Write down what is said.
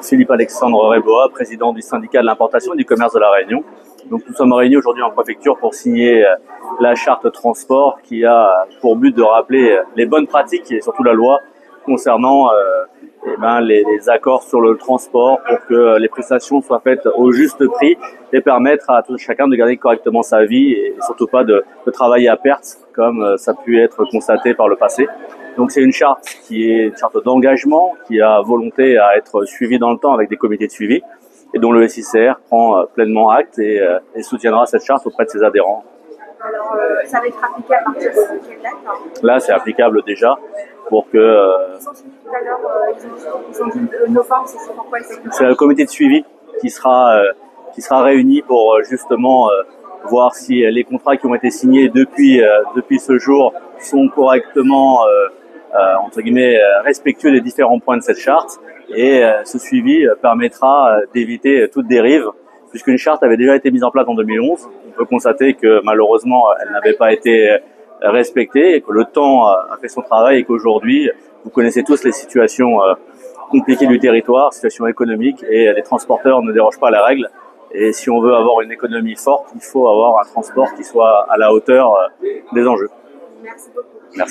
Philippe Alexandre Réboa, président du syndicat de l'importation et du commerce de la Réunion. Donc nous sommes réunis aujourd'hui en préfecture pour signer la charte transport qui a pour but de rappeler les bonnes pratiques et surtout la loi concernant les accords sur le transport pour que les prestations soient faites au juste prix et permettre à tout chacun de gagner correctement sa vie et surtout pas de travailler à perte comme ça a pu être constaté par le passé. Donc c'est une charte qui est une charte d'engagement qui a volonté à être suivie dans le temps avec des comités de suivi et dont le SICR prend pleinement acte et soutiendra cette charte auprès de ses adhérents. Alors, ça va être appliqué à partir de quelle date? Là, c'est applicable déjà pour que... Ils ont dit tout à l'heure, ils ont dit novembre, c'est pourquoi exactement? C'est le comité de suivi qui sera réuni pour justement voir si les contrats qui ont été signés depuis ce jour sont correctement entre guillemets respectueux des différents points de cette charte, et ce suivi permettra d'éviter toute dérive, puisqu'une charte avait déjà été mise en place en 2011. On peut constater que malheureusement elle n'avait pas été respectée et que le temps a fait son travail et qu'aujourd'hui vous connaissez tous les situations compliquées du territoire, situation économique, et les transporteurs ne dérogent pas à la règle. Et si on veut avoir une économie forte, il faut avoir un transport qui soit à la hauteur des enjeux. Merci beaucoup. Merci.